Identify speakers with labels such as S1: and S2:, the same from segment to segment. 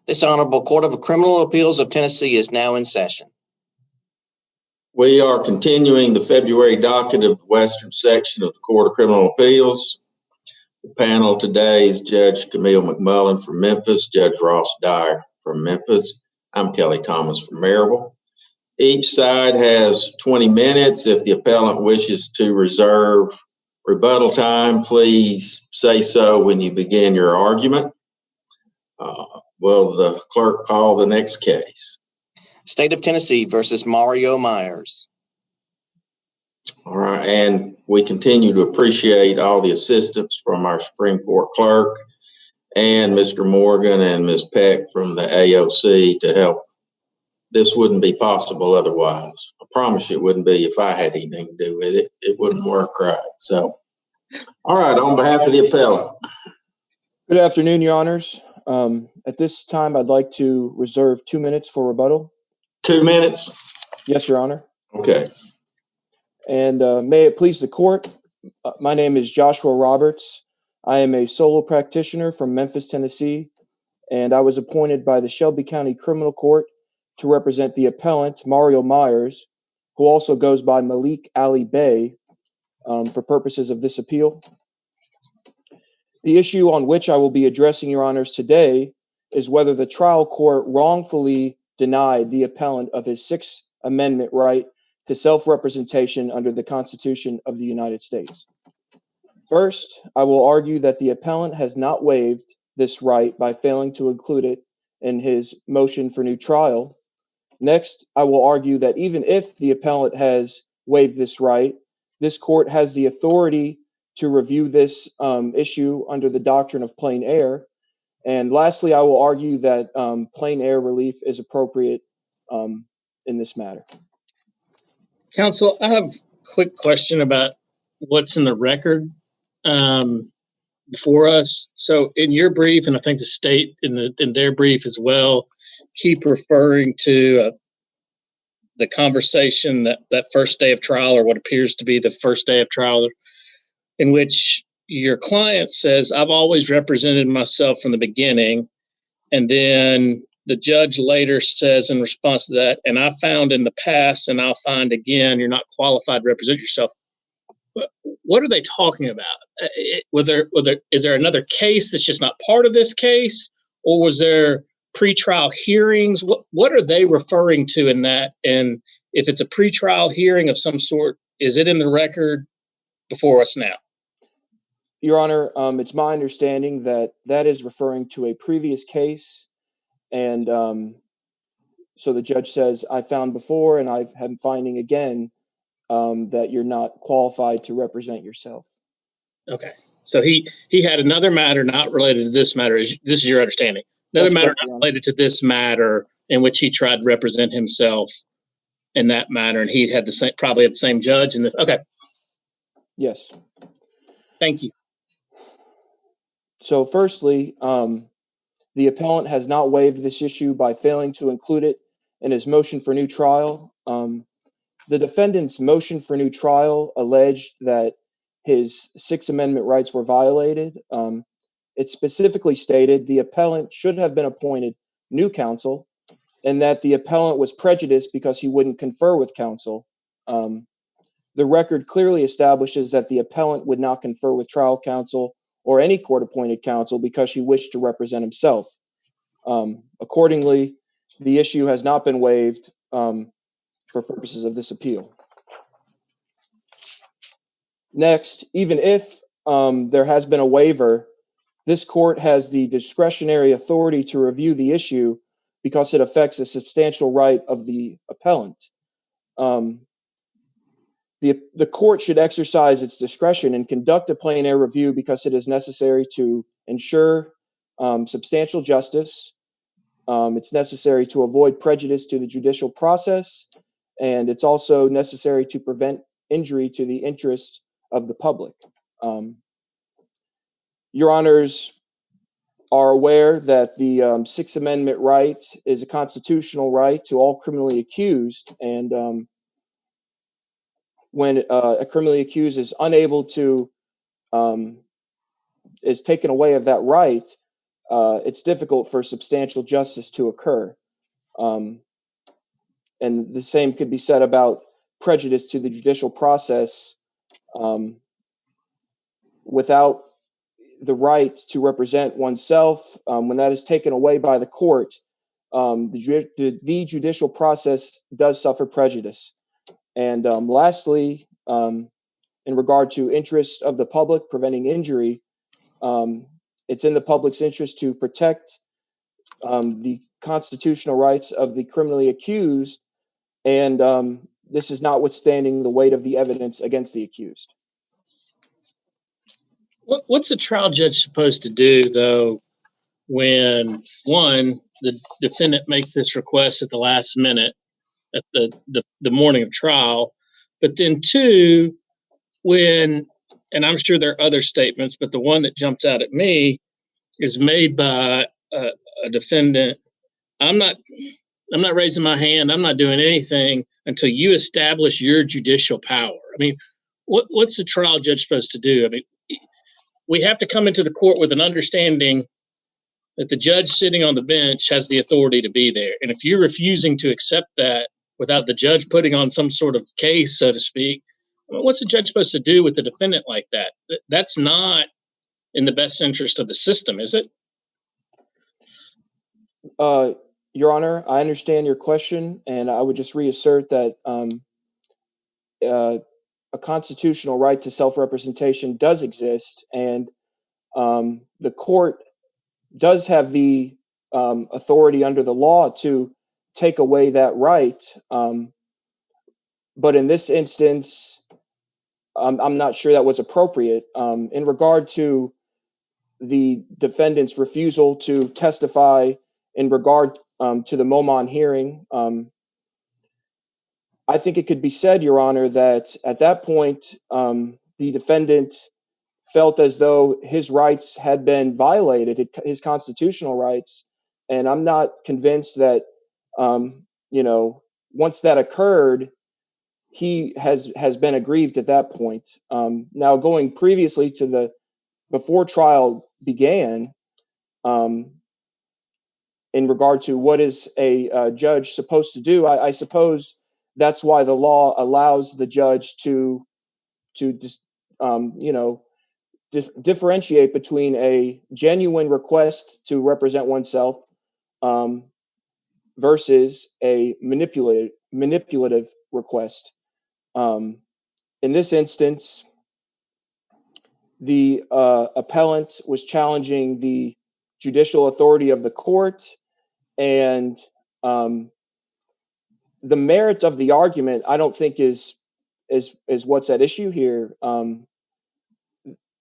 S1: This Honorable Court of Criminal Appeals of Tennessee is now in session.
S2: We are continuing the February docket of the Western Section of the Court of Criminal Appeals. The panel today is Judge Camille McMullen from Memphis, Judge Ross Dyer from Memphis. I'm Kelly Thomas from Maryville. Each side has 20 minutes. If the appellant wishes to reserve rebuttal time, please say so when you begin your argument. Will the clerk call the next case?
S1: State of Tennessee versus Mario Myers.
S2: All right, and we continue to appreciate all the assistance from our Supreme Court clerk and Mr. Morgan and Ms. Peck from the AOC to help. This wouldn't be possible otherwise. I promise you it wouldn't be if I had anything to do with it. It wouldn't work right. So, all right, on behalf of the appellant.
S3: Good afternoon, Your Honors. At this time, I'd like to reserve 2 minutes for rebuttal.
S2: 2 minutes?
S3: Yes, Your Honor.
S2: Okay.
S3: And may it please the court, my name is Joshua Roberts. I am a solo practitioner from Memphis, Tennessee, and I was appointed by the Shelby County Criminal Court to represent the appellant, Mario Myers, who also goes by Malik Ali Bey, for purposes of this appeal. The issue on which I will be addressing Your Honors today is whether the trial court wrongfully denied the appellant of his Sixth Amendment right to self-representation under the Constitution of the United States. First, I will argue that the appellant has not waived this right by failing to include it in his motion for new trial. Next, I will argue that even if the appellant has waived this right, this court has the authority to review this issue under the doctrine of plain error. And lastly, I will argue that plain error relief is appropriate in this matter.
S4: Counsel, I have a quick question about what's in the record before us. So in your brief, and I think the state in their brief as well, keep referring to the conversation that first day of trial, or what appears to be the first day of trial, in which your client says, I've always represented myself from the beginning. And then the judge later says in response to that, and I found in the past, and I'll find again, you're not qualified to represent yourself. What are they talking about? Is there another case that's just not part of this case? Or was there pretrial hearings? What are they referring to in that? And if it's a pretrial hearing of some sort, is it in the record before us now?
S3: Your Honor, it's my understanding that that is referring to a previous case. And so the judge says, I found before and I'm finding again that you're not qualified to represent yourself. Okay.
S4: So he had another matter not related to this matter. This is your understanding. Another
S3: That's
S4: matter
S3: correct,
S4: not related to this matter in which he tried to represent himself in that matter. And he had probably had the same judge. Okay.
S3: Yes.
S4: Thank you.
S3: So firstly, the appellant has not waived this issue by failing to include it in his motion for new trial. The defendant's motion for new trial alleged that his Sixth Amendment rights were violated. It specifically stated the appellant should have been appointed new counsel and that the appellant was prejudiced because he wouldn't confer with counsel. The record clearly establishes that the appellant would not confer with trial counsel or any court-appointed counsel because she wished to represent himself. Accordingly, the issue has not been waived for purposes of this appeal. Next, even if there has been a waiver, this court has the discretionary authority to review the issue because it affects a substantial right of the appellant. The court should exercise its discretion and conduct a plain error review because it is necessary to ensure substantial justice. It's necessary to avoid prejudice to the judicial process, and it's also necessary to prevent injury to the interest of the public. Your Honors are aware that the Sixth Amendment right is a constitutional right to all criminally accused, and when a criminally accused is unable to, is taken away of that right, it's difficult for substantial justice to occur. And the same could be said about prejudice to the judicial process. Without the right to represent oneself, when that is taken away by the court, the judicial process does suffer prejudice. And lastly, in regard to interest of the public preventing injury, it's in the public's interest to protect the constitutional rights of the criminally accused, and this is notwithstanding the weight of the evidence against the accused.
S4: What's a trial judge supposed to do, though, when, one, the defendant makes this request at the last minute, at the morning of trial, but then two, when, and I'm sure there are other statements, but the one that jumps out at me is made by a defendant. I'm not raising my hand. I'm not doing anything until you establish your judicial power. I mean, what's the trial judge supposed to do? I mean, we have to come into the court with an understanding that the judge sitting on the bench has the authority to be there. And if you're refusing to accept that without the judge putting on some sort of case, so to speak, what's the judge supposed to do with a defendant like that? That's not in the best interest of the system, is it?
S3: Your Honor, I understand your question, and I would just reassert that a constitutional right to self-representation does exist, and the court does have the authority under the law to take away that right. But in this instance, I'm not sure that was appropriate. In regard to the defendant's refusal to testify in regard to the Momon hearing, I think it could be said, Your Honor, that at that point, the defendant felt as though his rights had been violated, his constitutional rights. And I'm not convinced that, once that occurred, he has been aggrieved at that point. Now, going previously to before trial began, in regard to what is a judge supposed to do, I suppose that's why the law allows the judge to differentiate between a genuine request to represent oneself versus a manipulative request. In this instance, the appellant was challenging the judicial authority of the court, and the merit of the argument, I don't think is what's at issue here.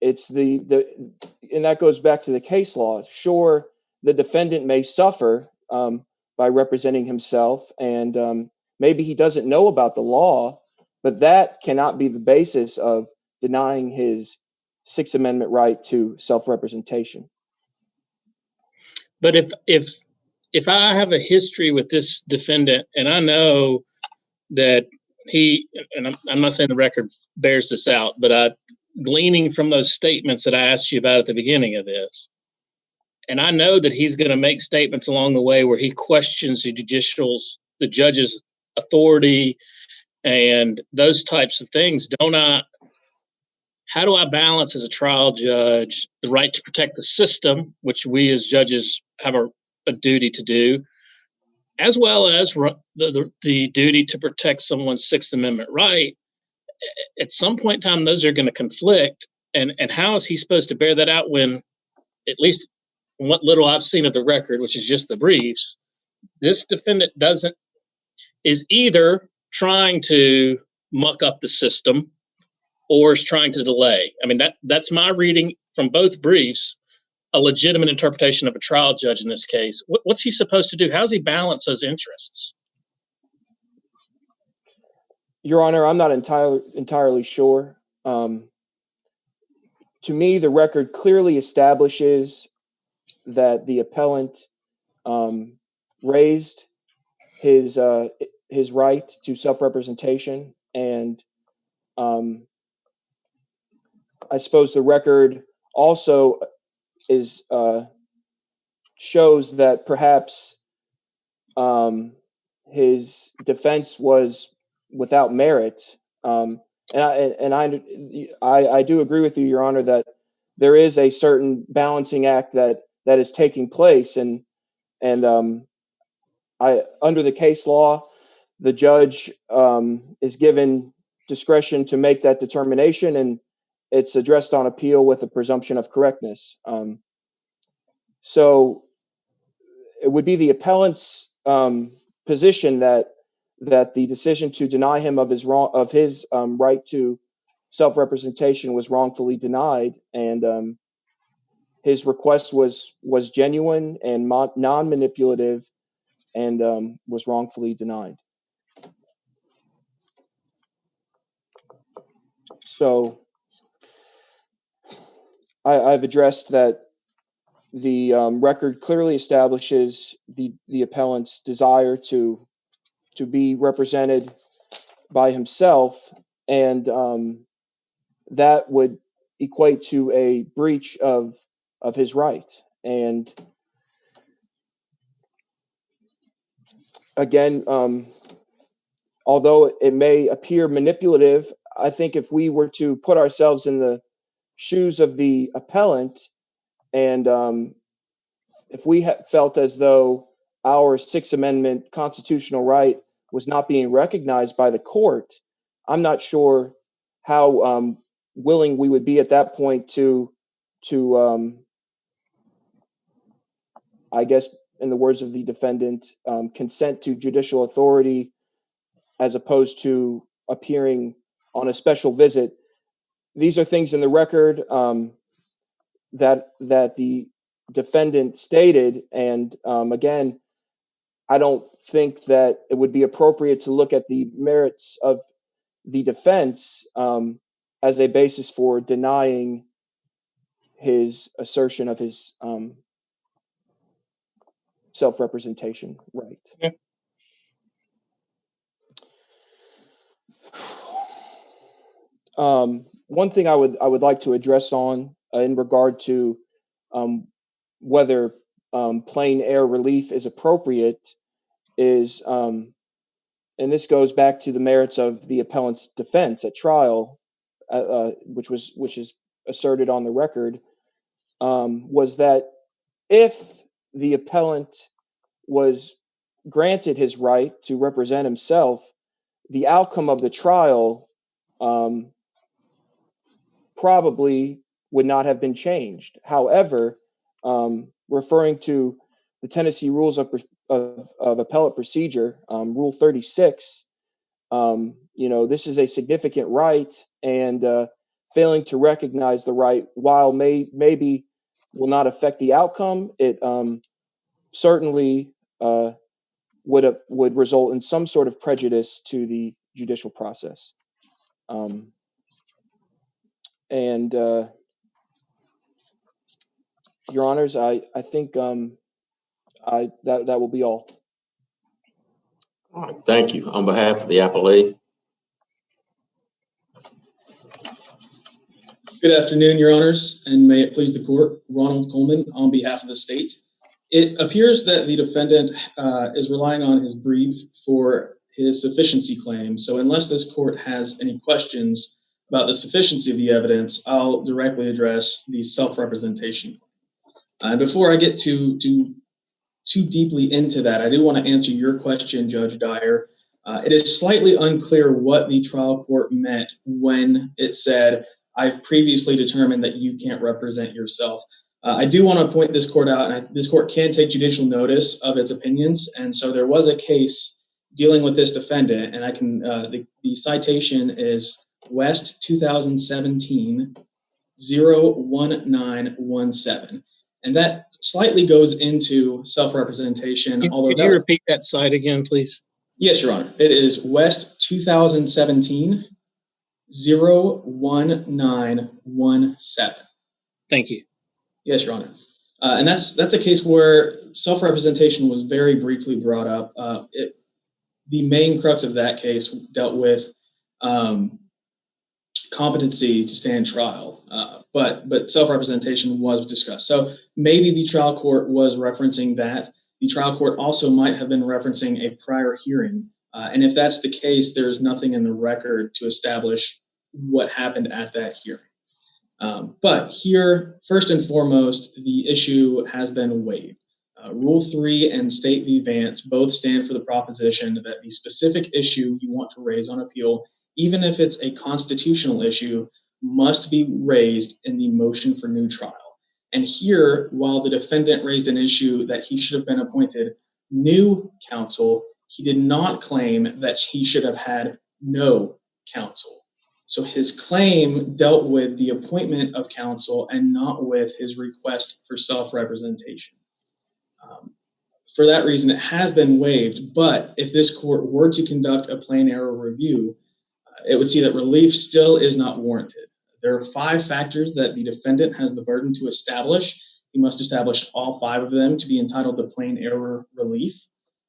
S3: It's and that goes back to the case law. Sure, the defendant may suffer by representing himself, and maybe he doesn't know about the law, but that cannot be the basis of denying his Sixth Amendment right to self-representation.
S4: But if I have a history with this defendant, and I know that and I'm not saying the record bears this out, but gleaning from those statements that I asked you about at the beginning of this, and I know that he's going to make statements along the way where he questions the judge's authority and those types of things. How do I balance as a trial judge the right to protect the system, which we as judges have a duty to do, as well as the duty to protect someone's Sixth Amendment right? At some point in time, those are going to conflict. And how is he supposed to bear that out when, at least from what little I've seen of the record, which is just the briefs, this defendant is either trying to muck up the system or is trying to delay. I mean, that's my reading from both briefs, a legitimate interpretation of a trial judge in this case. What's he supposed to do? How does he balance those interests?
S3: Your Honor, I'm not entirely sure. To me, the record clearly establishes that the appellant raised his right to self-representation, and I suppose the record also is shows that perhaps his defense was without merit. And I do agree with you, Your Honor, that there is a certain balancing act that is taking place, and under the case law, the judge is given discretion to make that determination, and it's addressed on appeal with a presumption of correctness. So it would be the appellant's position that the decision to deny him of his right to self-representation was wrongfully denied, and his request was genuine and non-manipulative, and was wrongfully denied. So I've addressed that the record clearly establishes the appellant's desire to be represented by himself, and that would equate to a breach of his right. And again, although it may appear manipulative, I think if we were to put ourselves in the shoes of the appellant, and if we felt as though our Sixth Amendment constitutional right was not being recognized by the court, I'm not sure how willing we would be at that point to I guess, in the words of the defendant, consent to judicial authority as opposed to appearing on a special visit. These are things in the record that the defendant stated, and again, I don't think that it would be appropriate to look at the merits of the defense as a basis for denying his assertion of his self-representation right.
S4: Yeah.
S3: One thing I would like to address on in regard to whether plain air relief is appropriate is, and this goes back to the merits of the appellant's defense at trial, which is asserted on the record, was that if the appellant was granted his right to represent himself, the outcome of the trial probably would not have been changed. However, referring to the Tennessee Rules of Appellate Procedure, Rule 36, this is a significant right, and failing to recognize the right, while maybe will not affect the outcome, it certainly would result in some sort of prejudice to the judicial process. And Your Honors, I think that will be all.
S2: All right, thank you. On behalf of the appellee.
S5: Good afternoon, Your Honors, and may it please the court, Ronald Coleman on behalf of the state. It appears that the defendant is relying on his brief for his sufficiency claim. So unless this court has any questions about the sufficiency of the evidence, I'll directly address the self-representation. And before I get too deeply into that, I do want to answer your question, Judge Dyer. It is slightly unclear what the trial court meant when it said, I've previously determined that you can't represent yourself. I do want to point this court out, and this court can take judicial notice of its opinions. And so there was a case dealing with this defendant, and I can, the citation is West 2017 01917. And that slightly goes into self-representation.
S4: Could you repeat that site again, please?
S5: Yes, Your Honor. It is West 2017 01917.
S4: Thank you.
S5: Yes, Your Honor. And that's a case where self-representation was very briefly brought up. The main crux of that case dealt with competency to stand trial. but self-representation was discussed. So maybe the trial court was referencing that. The trial court also might have been referencing a prior hearing. And if that's the case, there's nothing in the record to establish what happened at that hearing. But here, first and foremost, the issue has been waived. Rule 3 and State v. Vance both stand for the proposition that the specific issue you want to raise on appeal, even if it's a constitutional issue, must be raised in the motion for new trial. And here, while the defendant raised an issue that he should have been appointed new counsel, he did not claim that he should have had no counsel. So his claim dealt with the appointment of counsel and not with his request for self-representation. For that reason, it has been waived, but if this court were to conduct a plain error review, it would see that relief still is not warranted. There are 5 factors that the defendant has the burden to establish. He must establish all 5 of them to be entitled to plain error relief.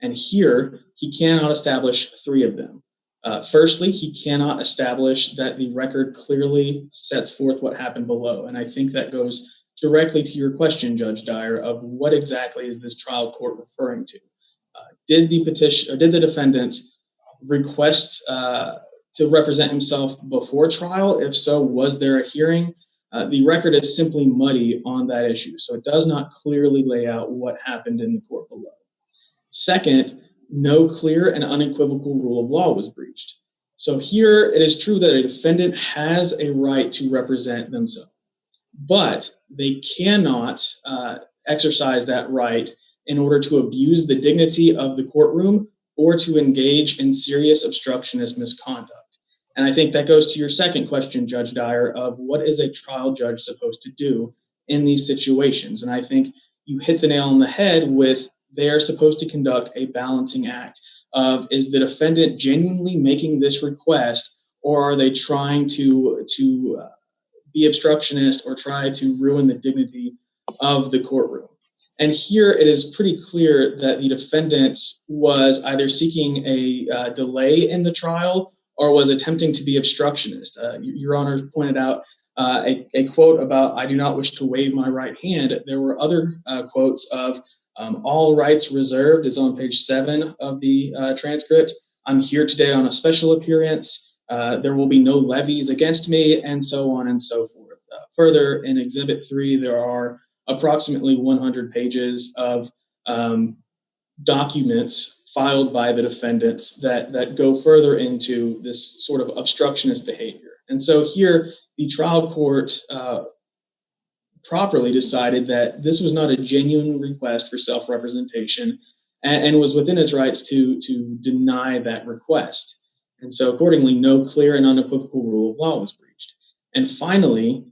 S5: And here, he cannot establish 3 of them. Firstly, he cannot establish that the record clearly sets forth what happened below. And I think that goes directly to your question, Judge Dyer, of what exactly is this trial court referring to? Did the defendant request to represent himself before trial? If so, was there a hearing? The record is simply muddy on that issue, so it does not clearly lay out what happened in the court below. Second, no clear and unequivocal rule of law was breached. So here, it is true that a defendant has a right to represent themselves, but they cannot exercise that right in order to abuse the dignity of the courtroom or to engage in serious obstructionist misconduct. And I think that goes to your second question, Judge Dyer, of what is a trial judge supposed to do in these situations? And I think you hit the nail on the head with they are supposed to conduct a balancing act of, is the defendant genuinely making this request, or are they trying to be obstructionist or try to ruin the dignity of the courtroom? And here it is pretty clear that the defendant was either seeking a delay in the trial or was attempting to be obstructionist. Your Honor pointed out a quote about, "I do not wish to wave my right hand." There were other quotes of, "All rights reserved" is on page 7 of the transcript. "I'm here today on a special appearance. There will be no levies against me," and so on and so forth. Further, in Exhibit 3, there are approximately 100 pages of documents filed by the defendants that go further into this sort of obstructionist behavior. And so here, the trial court properly decided that this was not a genuine request for self-representation and was within its rights to deny that request. And so accordingly, no clear and unequivocal rule of law was breached. And finally,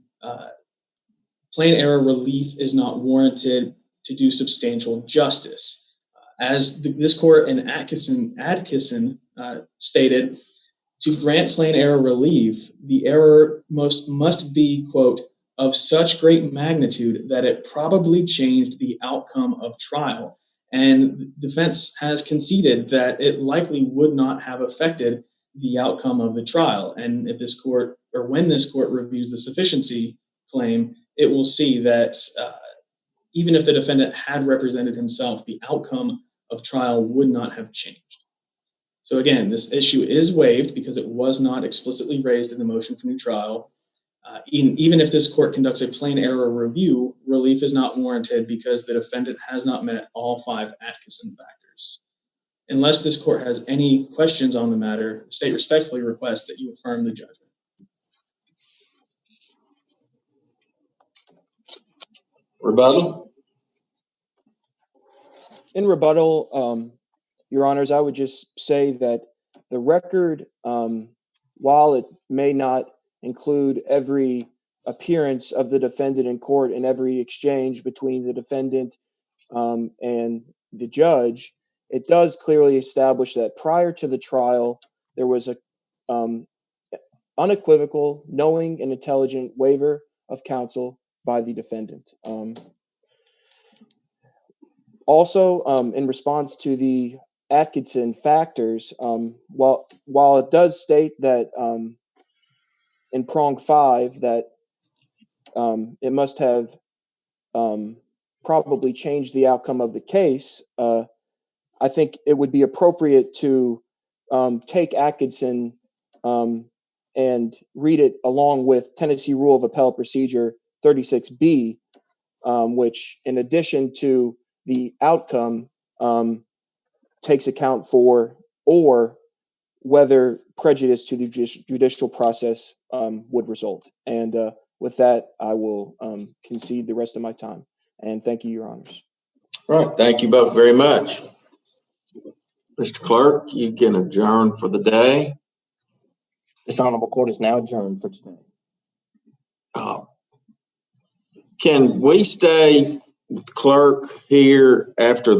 S5: plain error relief is not warranted to do substantial justice. As this court in Atkinson stated, to grant plain error relief, the error must be, quote, "of such great magnitude that it probably changed the outcome of trial." And the defense has conceded that it likely would not have affected the outcome of the trial. And if this court, or when this court reviews the sufficiency claim, it will see that even if the defendant had represented himself, the outcome of trial would not have changed. So again, this issue is waived because it was not explicitly raised in the motion for new trial. Even if this court conducts a plain error review, relief is not warranted because the defendant has not met all 5 Atkinson factors. Unless this court has any questions on the matter, the state respectfully requests that you affirm the judgment.
S2: Rebuttal?
S3: In rebuttal, Your Honors, I would just say that the record, while it may not include every appearance of the defendant in court and every exchange between the defendant and the judge, it does clearly establish that prior to the trial, there was a unequivocal, knowing, and intelligent waiver of counsel by the defendant. Also, in response to the Atkinson factors, while it does state that in prong 5 that it must have probably changed the outcome of the case. I think it would be appropriate to take Atkinson and read it along with Tennessee Rule of Appellate Procedure 36B, which, in addition to the outcome, takes account for or whether prejudice to the judicial process would result. And with that, I will concede the rest of my time. And thank you, Your Honors.
S2: All right. Thank you both very much. Mr. Clerk, you can adjourn for the day.
S1: This honorable court is now adjourned for today.
S2: Can we stay with the clerk here after